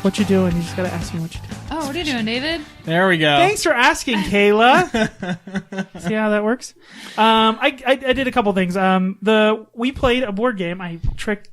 What you doing? You just gotta ask me what you doing. Oh, what are you doing, David? There we go. Thanks for asking, Kayla. See how that works? I did a couple things. We played a board game. I tricked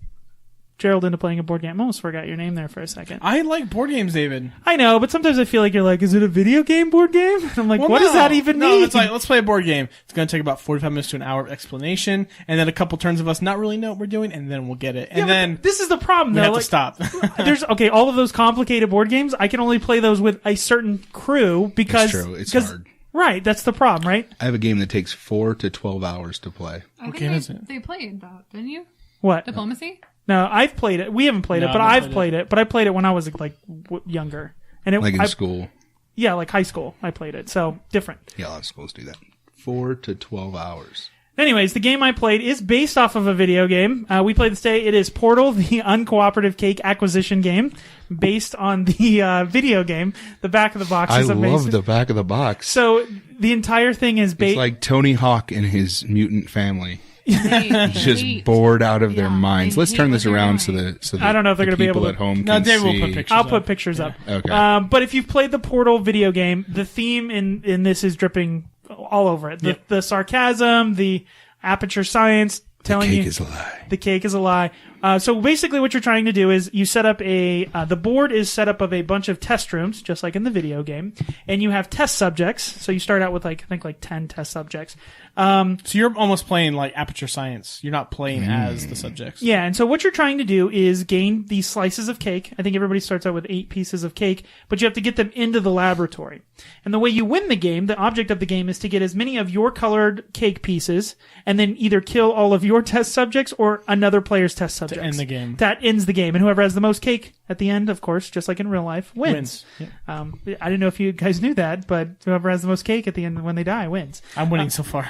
Gerald into playing a board game. I almost forgot your name there for a second. I like board games, David. I know, but sometimes I feel like you're like, is it a video game board game? And I'm like, what does that even mean? No, it's like, let's play a board game. It's going to take about 45 minutes to an hour of explanation, and then a couple turns of us not really know what we're doing, and then we'll get it. And then this is the problem, we though. have to stop. There's all of those complicated board games. I can only play those with a certain crew because It's true. It's hard. Right, that's the problem, right? I have a game that takes 4 to 12 hours to play. What game is it? They played that, didn't you? What? Diplomacy? No, I've played it. We haven't played it, but I've played it. But I played it when I was like younger, and Like in school. Yeah, like high school. I played it, so different. Yeah, a lot of schools do that. 4 to 12 hours. Anyways, the game I played is based off of a video game. We played this day. It is Portal, the Uncooperative Cake Acquisition game, based on the video game. The back of the box is amazing. I love the back of the box. So the entire thing is based. It's like Tony Hawk and his mutant family. They Just bored out of their minds. Let's turn this around so that I don't know if they're going to be able to. At home no, can Dave will see. put pictures. I'll up. put pictures up. Okay. But if you've played the Portal video game, the theme in this is dripping all over it. The sarcasm, the aperture science, telling you the cake is a lie. The cake is a lie. So basically what you're trying to do is you set up the board is set up of a bunch of test rooms, just like in the video game, and you have test subjects. So you start out with I think 10 test subjects. So you're almost playing like aperture science. You're not playing as the subjects. Yeah, and so what you're trying to do is gain these slices of cake. I think everybody starts out with 8 pieces of cake, but you have to get them into the laboratory. And the way you win the game, the object of the game, is to get as many of your colored cake pieces and then either kill all of your test subjects or another player's test subjects. To end the game. That ends the game. And whoever has the most cake at the end, of course, just like in real life, wins. Yep. I didn't know if you guys knew that, but whoever has the most cake at the end when they die wins. I'm winning so far.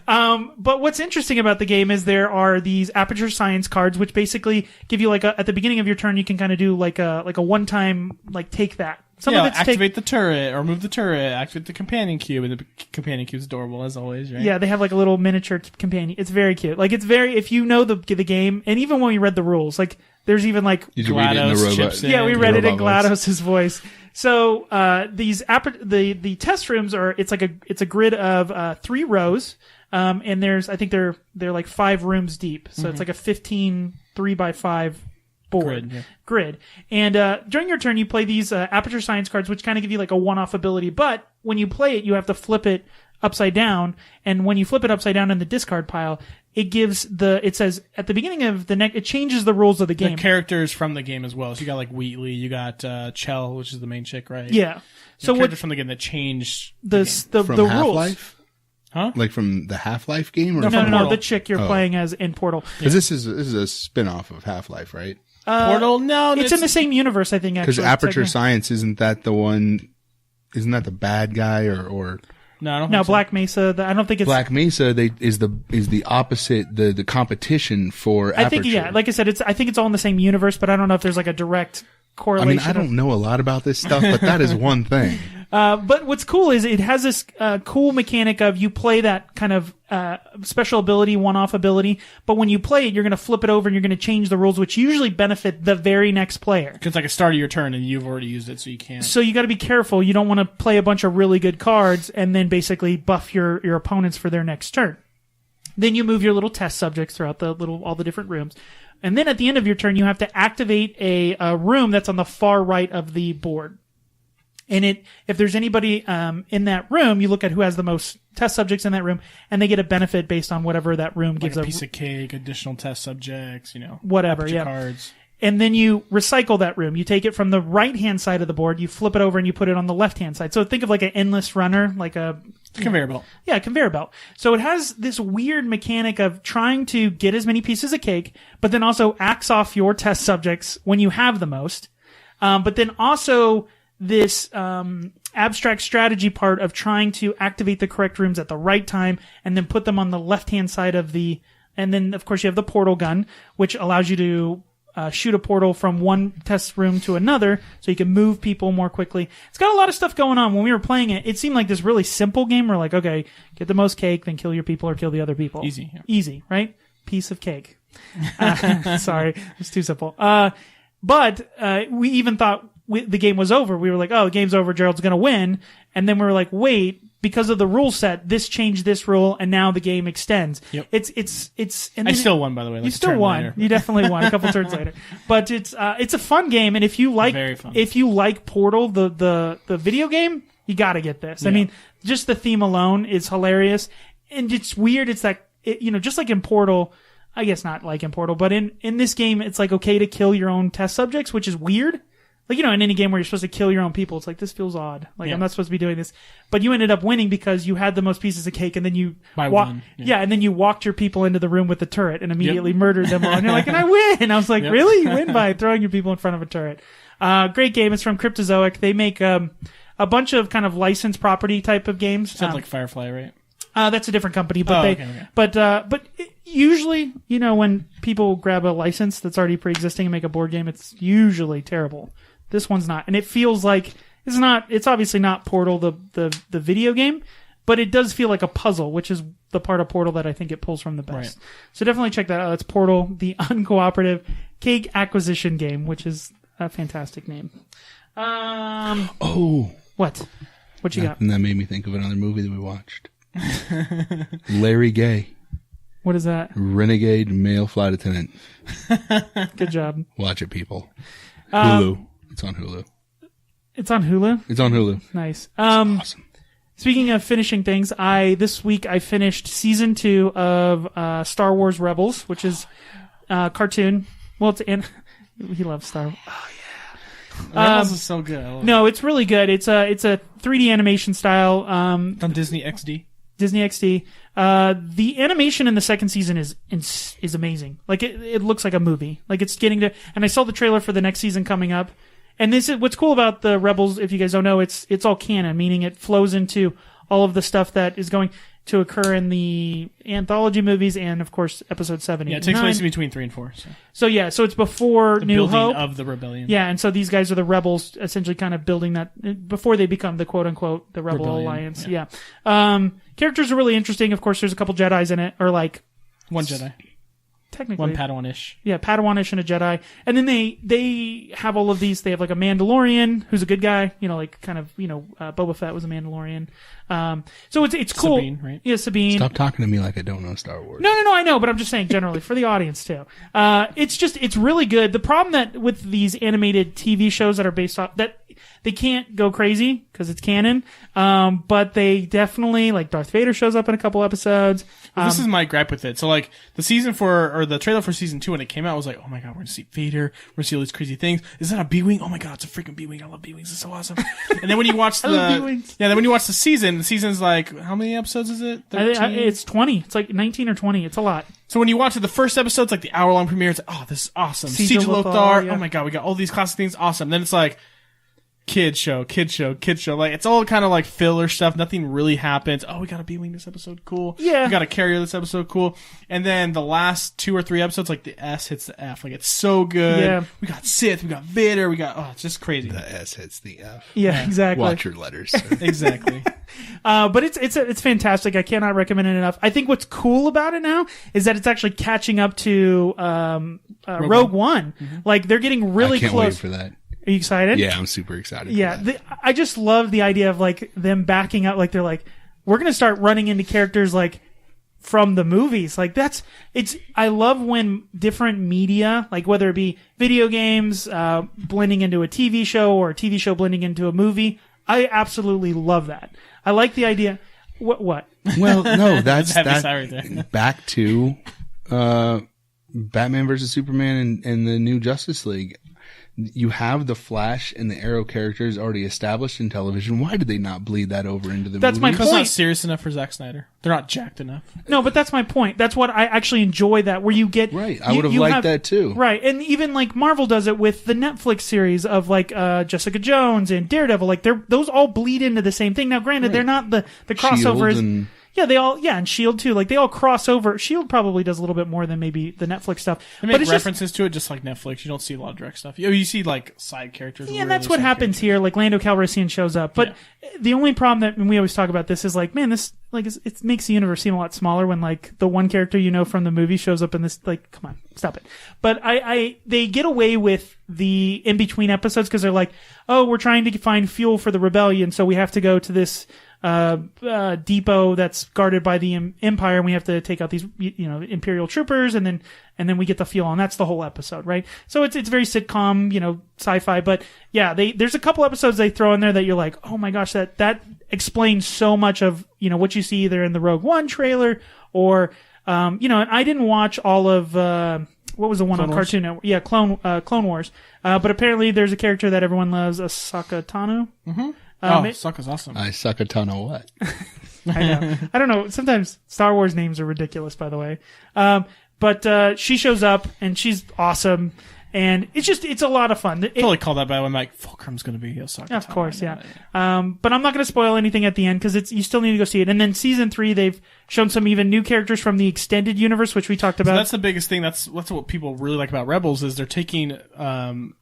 But what's interesting about the game is there are these aperture science cards, which basically give you at the beginning of your turn, you can kind of do like a one-time, take that. Some of it's activate the turret, or move the turret, activate the companion cube, and the companion cube's adorable as always, right? Yeah, they have a little miniature companion. It's very cute. It's very, if you know the game, and even when we read the rules, there's even Did you read it in the robot? Yeah, we read it in GLaDOS' voice. So the test rooms it's a grid of 3 rows, and I think they're like 5 rooms deep. So it's like a 15 3x5 board grid. And during your turn, you play these aperture science cards, which kind of give you like a one-off ability. But when you play it, you have to flip it upside down. And when you flip it upside down in the discard pile, it says at the beginning of it changes the rules of the game. The characters from the game as well. So you got like Wheatley, you got Chell, which is the main chick, right? Yeah. So characters from the game that changed the from rules. Half-Life? Huh? Like from the Half-Life game? Or No, the chick you're playing as in Portal. Because this is a spin-off of Half-Life, right? Portal? No, it's in the same universe, I think. Because Aperture Science isn't that the one? Isn't that the bad guy or? No, I don't no, think so. Black Mesa. I don't think it's Black Mesa. Is the opposite the competition for Aperture. I think like I said, I think it's all in the same universe, but I don't know if there's like a direct correlation. I don't know a lot about this stuff, but that is one thing. But what's cool is it has this cool mechanic of you play that kind of special ability, one-off ability, but when you play it, you're going to flip it over and you're going to change the rules, which usually benefit the very next player. Because it's like a start of your turn and you've already used it, so you can't. So you got to be careful. You don't want to play a bunch of really good cards and then basically buff your opponents for their next turn. Then you move your little test subjects throughout all the different rooms. And then at the end of your turn, you have to activate a room that's on the far right of the board. And if there's anybody in that room, you look at who has the most test subjects in that room, and they get a benefit based on whatever that room gives. Like a piece of cake, additional test subjects, whatever, cards. And then you recycle that room. You take it from the right-hand side of the board, you flip it over, and you put it on the left-hand side. So think of like an endless runner, like a conveyor belt. Yeah, a conveyor belt. So it has this weird mechanic of trying to get as many pieces of cake, but then also axe off your test subjects when you have the most. But then also this abstract strategy part of trying to activate the correct rooms at the right time and then put them on the left-hand side of the... And then, of course, you have the portal gun, which allows you to shoot a portal from one test room to another so you can move people more quickly. It's got a lot of stuff going on. When we were playing it, it seemed like this really simple game. We're like, okay, get the most cake, then kill your people or kill the other people. Easy. Yeah. Easy, right? Piece of cake. Sorry, it's too simple. But we even thought the game was over. We were like, oh, the game's over. Gerald's going to win. And then we were like, wait, because of the rule set, this changed this rule, and now the game extends. Yep. It's. And I then still won, by the way. you Like a still turn won. later. You definitely won a couple turns later. But it's a fun game, and if you Very fun. like Portal, the video game, you got to get this. I Yeah. mean, just the theme alone is hilarious, and it's weird. It's that just like in Portal. I guess not like in Portal, but in this game, it's like okay to kill your own test subjects, which is weird. Like, in any game where you're supposed to kill your own people, it's like, this feels odd. Like, Yeah. I'm not supposed to be doing this. But you ended up winning because you had the most pieces of cake, and then you By one, yeah. and then you walked your people into the room with the turret and immediately murdered them all. And you're like, and I win! I was like, Yep. really? You win by throwing your people in front of a turret. Great game. It's from Cryptozoic. They make a bunch of kind of licensed property type of games. Sounds like Firefly, right? That's a different company, but okay. but usually, when people grab a license that's already pre-existing and make a board game, it's usually terrible. This one's not, and it feels like it's obviously not Portal the video game, but it does feel like a puzzle, which is the part of Portal that I think it pulls from the best. Right. So definitely check that out. It's Portal, the uncooperative cake acquisition game, which is a fantastic name. Oh, What you got? and that made me think of another movie that we watched. Larry Gay, What is that? Renegade Male Flight Attendant. Good job. Watch it, people. Hulu. It's on Hulu. It's on Hulu. It's on Hulu. Nice. Awesome. Speaking of finishing things, this week I finished season 2 of Star Wars Rebels, which is cartoon. Well, he loves Star Wars. Rebels is so good. I love it. No, it's really good. It's a 3D animation style. On Disney XD. Disney XD. The animation in the second season is amazing. Like it looks like a movie. Like it's getting to. And I saw the trailer for the next season coming up. And this is what's cool about the Rebels. If you guys don't know, it's all canon, meaning it flows into all of the stuff that is going to occur in the anthology movies and, of course, episode 7. Yeah, 8, it takes and place 9. in between 3 and 4. So it's before The New building Hope. of the rebellion. Yeah, and so these guys are the rebels, essentially kind of building that before they become the quote-unquote the Rebel Rebellion, Alliance. yeah. Yeah. Characters are really interesting. Of course, there's a couple Jedis in it, or like One Jedi. technically One Padawan-ish. Yeah, Padawanish and a Jedi. And then they have all of these. They have like a Mandalorian who's a good guy. Like kind of Boba Fett was a Mandalorian. So it's cool. Sabine, right? Yeah, Sabine. Stop talking to me like I don't know Star Wars. No, I know, but I'm just saying generally for the audience too. It's really good. The problem that with these animated TV shows that are based off that they can't go crazy because it's canon. But they definitely like Darth Vader shows up in a couple episodes. This is my gripe with it. So like the trailer for season 2 when it came out, I was like, oh my god, we're gonna see Vader. We're gonna see all these crazy things. Is that a B-wing? Oh my god, it's a freaking B-wing. I love B-wings. It's so awesome. And then when you watch love B-wings. then when you watch the season's like, how many episodes is it? 13? It's 20. It's like 19 or 20. It's a lot. So when you watch it, the first episode's like the hour-long premiere. It's like, oh, this is awesome. Siege Siege of of Lothar, Lothar. yeah. Oh my god, we got all these classic things. Awesome. Then it's like, kid show. Like, it's all kind of like filler stuff. Nothing really happens. Oh, we got a B-wing this episode. Cool. Yeah. We got a carrier this episode. Cool. And then the last 2 or 3 episodes, like the S hits the F. Like, it's so good. Yeah. We got Sith. We got Vader. it's just crazy. The S hits the F. Yeah, exactly. Watch your letters. Exactly. But it's fantastic. I cannot recommend it enough. I think what's cool about it now is that it's actually catching up to Rogue One. Mm-hmm. Like they're getting really I can't close. wait for that. Are you excited? Yeah, I'm super excited. Yeah, for that. I just love the idea of like them backing up. Like they're like, we're gonna start running into characters like from the movies. Like I love when different media, like whether it be video games blending into a TV show or a TV show blending into a movie. I absolutely love that. I like the idea. What? Well, no, that's Heavy that. sigh right there. Back to Batman versus Superman and the new Justice League. You have the Flash and the Arrow characters already established in television. Why did they not bleed that over into the That's my movies? That's not point. serious enough for Zack Snyder. They're not jacked enough. No, but that's my point. That's what I actually enjoy that where you get Right. I would have liked that too. Right, and even like Marvel does it with the Netflix series of like Jessica Jones and Daredevil. Like those all bleed into the same thing. Now, granted, they're not the crossovers. Shield and Yeah, they all, and S.H.I.E.L.D. too. Like, they all cross over. S.H.I.E.L.D. probably does a little bit more than maybe the Netflix stuff. They But make it's references to it just like Netflix. You don't see a lot of direct stuff. You see like side characters. Yeah, and that's what happens here. Like, Lando Calrissian shows up. But the only problem that, and we always talk about this, is like, man, this, like, it makes the universe seem a lot smaller when, like, the one character you know from the movie shows up in this. Like, come on, stop it. But they get away with the in-between episodes because they're like, oh, we're trying to find fuel for the rebellion, so we have to go to this depot that's guarded by the Empire, and we have to take out these, Imperial troopers, and then we get the fuel, and that's the whole episode, right? So it's very sitcom, sci-fi, but yeah, there's a couple episodes they throw in there that you're like, oh my gosh, that explains so much of, what you see either in the Rogue One trailer or, and I didn't watch all of, what was the one Clone on Wars? Cartoon Network? Yeah, Clone Wars. But apparently there's a character that everyone loves, Ahsoka Tano. Mm-hmm. It- Sokka's awesome. I suck a ton of what? I know. I don't know. Sometimes Star Wars names are ridiculous, by the way. But she shows up and she's awesome. And it's a lot of fun. Totally called that by when like Fulcrum's going to be Ahsoka. Of course, yeah. But I'm not going to spoil anything at the end because you still need to go see it. And then season 3, they've shown some even new characters from the extended universe, which we talked about. So that's the biggest thing. That's what people really like about Rebels is they're taking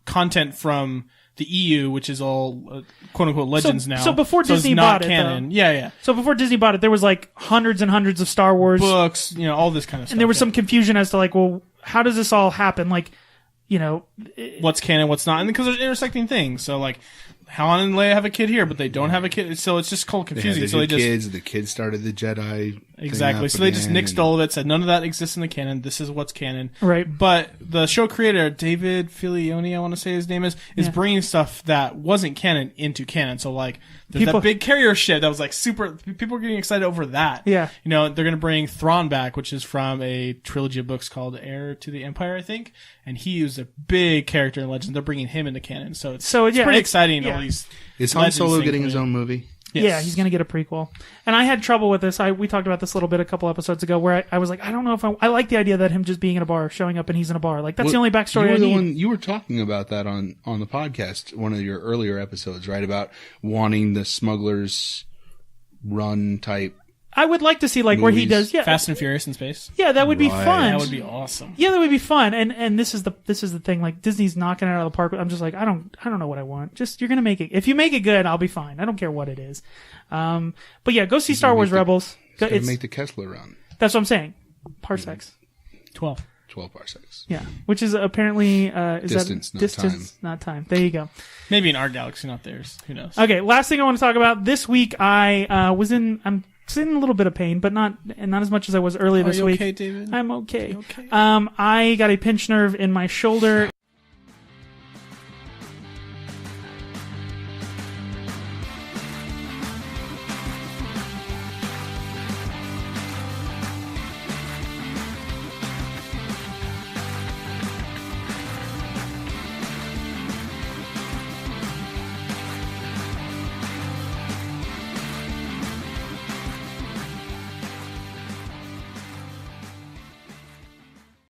content from the EU, which is all quote unquote legends now. So before Disney it's not bought it, canon. though. Yeah. So before Disney bought it, there was like hundreds and hundreds of Star Wars Books, all this kind of stuff. and there was some confusion as to like, well, how does this all happen? Like, what's canon, what's not, and because there's intersecting things. So like, Han and Leia have a kid here, but they don't have a kid, so it's just called confusing. They So had they the just kids. The kids started the Jedi. thing exactly. up So they just again, nixed and- all of it. Said none of that exists in the canon. This is what's canon. Right. But the show creator David Filioni, I want to say his name is Yeah. bringing stuff that wasn't canon into canon. So like, there's People- that big carrier ship that was like super. People were getting excited over that. Yeah. They're going to bring Thrawn back, which is from a trilogy of books called Heir to the Empire, I think. And he was a big character in Legend. They're bringing him into canon, so it's pretty exciting. yeah. All these. Is Han Legends Solo thing getting his coming own movie? Yes. Yeah, he's going to get a prequel. And I had trouble with this. We talked about this a little bit a couple episodes ago where I was like, I don't know if I like the idea that him just being in a bar, showing up and he's in a bar. Like, that's the only backstory I need. You were talking about that on the podcast, one of your earlier episodes, right? About wanting the smugglers run type. I would like to see like where he Movies. does, Fast and Furious in space. yeah, that would be Right. fun. That would be awesome. Yeah, that would be fun. And this is the thing. Like, Disney's knocking it out of the park. I'm just like, I don't know what I want. Just, you're gonna make it. If you make it good, I'll be fine. I don't care what it is. But yeah, go see Star Wars Rebels. It's gonna make the Kessler run. That's what I'm saying. Parsecs. 12. 12 parsecs. Yeah, which is apparently is Distance, that not distance, not time. There you go. Maybe in our galaxy, not theirs. Who knows? Okay, last thing I want to talk about. This week I'm in a little bit of pain, but not as much as I was earlier this week. okay, David? I'm okay. You okay? I got a pinched nerve in my shoulder.